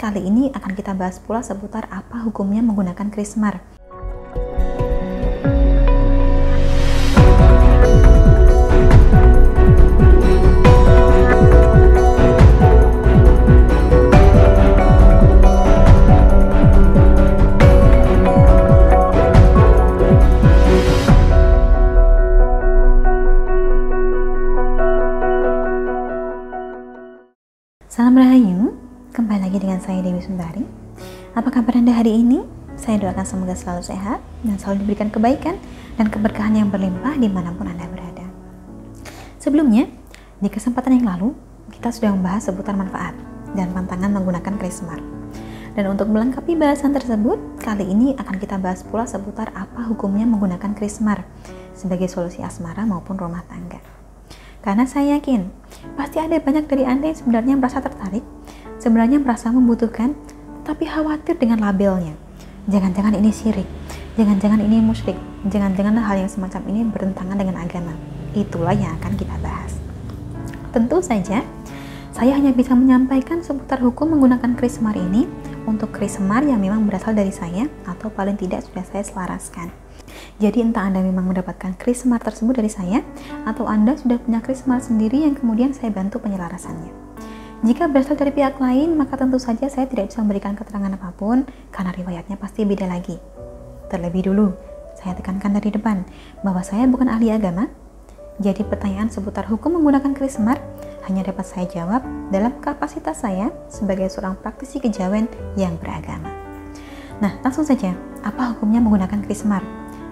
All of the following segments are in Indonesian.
kali ini akan kita bahas pula seputar apa hukumnya menggunakan krismar. Salam Rahayu, kembali lagi dengan saya Dewi Sundari. Apa kabar Anda hari ini? Saya doakan semoga selalu sehat dan selalu diberikan kebaikan dan keberkahan yang berlimpah dimanapun Anda berada. Sebelumnya, di kesempatan yang lalu, kita sudah membahas seputar manfaat dan pantangan menggunakan krismar. Dan untuk melengkapi bahasan tersebut, kali ini akan kita bahas pula seputar apa hukumnya menggunakan krismar sebagai solusi asmara maupun rumah tangga. Karena saya yakin, pasti ada banyak dari Anda yang sebenarnya merasa tertarik, sebenarnya merasa membutuhkan, tapi khawatir dengan labelnya. Jangan-jangan ini syirik, jangan-jangan ini musyrik, jangan-jangan hal yang semacam ini bertentangan dengan agama. Itulah yang akan kita bahas. Tentu saja, saya hanya bisa menyampaikan seputar hukum menggunakan krismar ini untuk krismar yang memang berasal dari saya atau paling tidak sudah saya selaraskan. Jadi entah Anda memang mendapatkan krismar tersebut dari saya atau Anda sudah punya krismar sendiri yang kemudian saya bantu penyelarasannya. Jika berasal dari pihak lain, maka tentu saja saya tidak bisa memberikan keterangan apapun karena riwayatnya pasti beda lagi. Terlebih dulu, saya tekankan dari depan bahwa saya bukan ahli agama. Jadi pertanyaan seputar hukum menggunakan krismar hanya dapat saya jawab dalam kapasitas saya sebagai seorang praktisi kejawen yang beragama. Nah, langsung saja, apa hukumnya menggunakan krismar?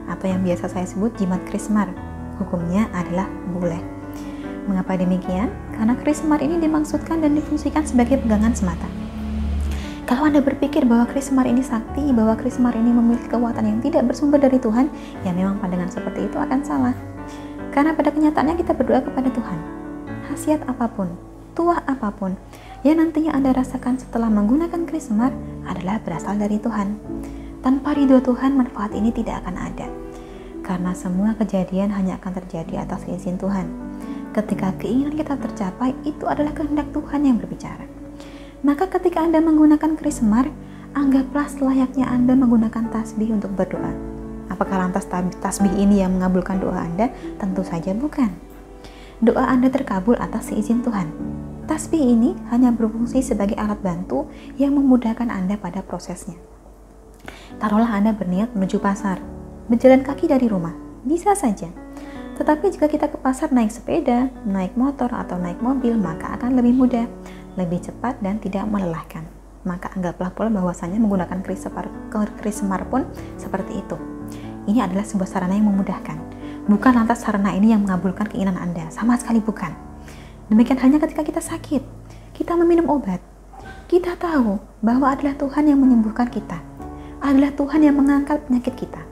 Atau yang biasa saya sebut jimat krismar. Hukumnya adalah boleh. Mengapa demikian? Karena krismar ini dimaksudkan dan difungsikan sebagai pegangan semata. Kalau Anda berpikir bahwa krismar ini sakti, bahwa krismar ini memiliki kekuatan yang tidak bersumber dari Tuhan, ya memang pandangan seperti itu akan salah. Karena pada kenyataannya kita berdoa kepada Tuhan. Khasiat apapun, tuah apapun, yang nantinya Anda rasakan setelah menggunakan krismar adalah berasal dari Tuhan. Tanpa ridho Tuhan, manfaat ini tidak akan ada. Karena semua kejadian hanya akan terjadi atas izin Tuhan. Ketika keinginan kita tercapai, itu adalah kehendak Tuhan yang berbicara. Maka ketika Anda menggunakan krismar, anggaplah selayaknya Anda menggunakan tasbih untuk berdoa. Apakah lantas tasbih ini yang mengabulkan doa Anda? Tentu saja bukan. Doa Anda terkabul atas seizin Tuhan. Tasbih ini hanya berfungsi sebagai alat bantu yang memudahkan Anda pada prosesnya. Taruhlah Anda berniat menuju pasar, berjalan kaki dari rumah, bisa saja. Tetapi jika kita ke pasar naik sepeda, naik motor, atau naik mobil, maka akan lebih mudah, lebih cepat, dan tidak melelahkan. Maka anggaplah pula bahwasanya menggunakan krismar pun seperti itu. Ini adalah sebuah sarana yang memudahkan. Bukan lantas sarana ini yang mengabulkan keinginan Anda, sama sekali bukan. Demikian halnya ketika kita sakit, kita meminum obat. Kita tahu bahwa adalah Tuhan yang menyembuhkan kita. Adalah Tuhan yang mengangkat penyakit kita.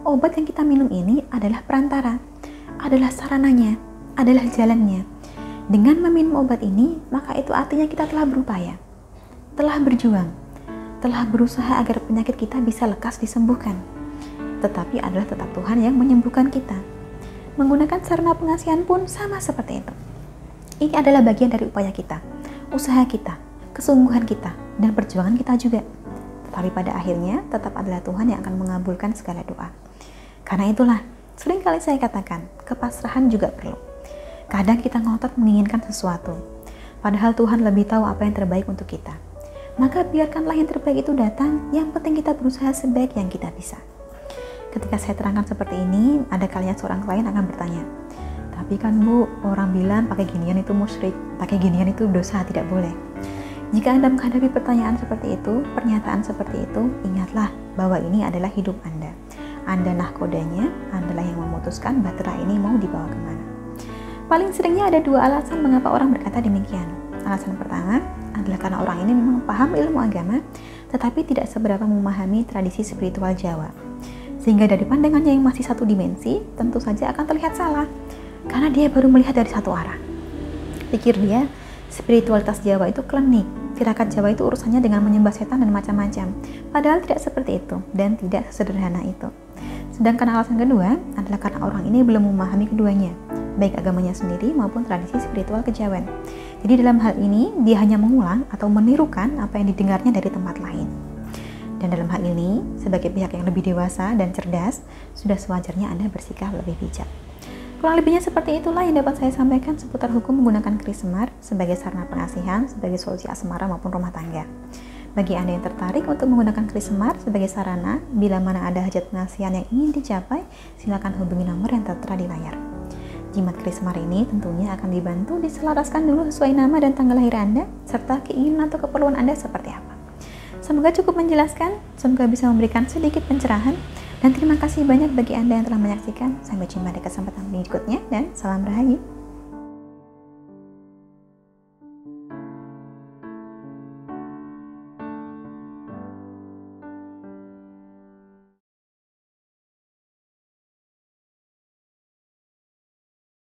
Obat yang kita minum ini adalah perantara, adalah sarananya, adalah jalannya. Dengan meminum obat ini, maka itu artinya kita telah berupaya, telah berjuang, telah berusaha agar penyakit kita bisa lekas disembuhkan. Tetapi adalah tetap Tuhan yang menyembuhkan kita. Menggunakan sarana pengasihan pun sama seperti itu. Ini adalah bagian dari upaya kita, usaha kita, kesungguhan kita, dan perjuangan kita juga. Tapi pada akhirnya tetap adalah Tuhan yang akan mengabulkan segala doa. Karena itulah, seringkali saya katakan, kepasrahan juga perlu. Kadang kita ngotot menginginkan sesuatu, padahal Tuhan lebih tahu apa yang terbaik untuk kita. Maka biarkanlah yang terbaik itu datang, yang penting kita berusaha sebaik yang kita bisa. Ketika saya terangkan seperti ini, ada kalanya seorang klien akan bertanya, tapi kan Bu, orang bilang pakai ginian itu musyrik, pakai ginian itu dosa, tidak boleh. Jika Anda menghadapi pertanyaan seperti itu, pernyataan seperti itu, ingatlah bahwa ini adalah hidup Anda. Anda nahkodanya, Andalah yang memutuskan bahtera ini mau dibawa kemana. Paling seringnya ada dua alasan mengapa orang berkata demikian. Alasan pertama adalah karena orang ini memang paham ilmu agama, tetapi tidak seberapa memahami tradisi spiritual Jawa. Sehingga dari pandangannya yang masih satu dimensi, tentu saja akan terlihat salah, karena dia baru melihat dari satu arah. Pikir dia, spiritualitas Jawa itu klinik, tirakat Jawa itu urusannya dengan menyembah setan dan macam-macam. Padahal tidak seperti itu dan tidak sesederhana itu. Sedangkan alasan kedua adalah karena orang ini belum memahami keduanya, baik agamanya sendiri maupun tradisi spiritual kejawen. Jadi dalam hal ini, dia hanya mengulang atau menirukan apa yang didengarnya dari tempat lain. Dan dalam hal ini, sebagai pihak yang lebih dewasa dan cerdas, sudah sewajarnya Anda bersikap lebih bijak. Kurang lebihnya seperti itulah yang dapat saya sampaikan seputar hukum menggunakan keris semar sebagai sarana pengasihan, sebagai solusi asmara maupun rumah tangga. Bagi Anda yang tertarik untuk menggunakan keris semar sebagai sarana, bila mana ada hajat pengasihan yang ingin dicapai, silakan hubungi nomor yang tertera di layar. Jimat keris semar ini tentunya akan dibantu diselaraskan dulu sesuai nama dan tanggal lahir Anda, serta keinginan atau keperluan Anda seperti apa. Semoga cukup menjelaskan, semoga bisa memberikan sedikit pencerahan, dan terima kasih banyak bagi Anda yang telah menyaksikan. Sampai jumpa di kesempatan berikutnya, dan salam rahayu.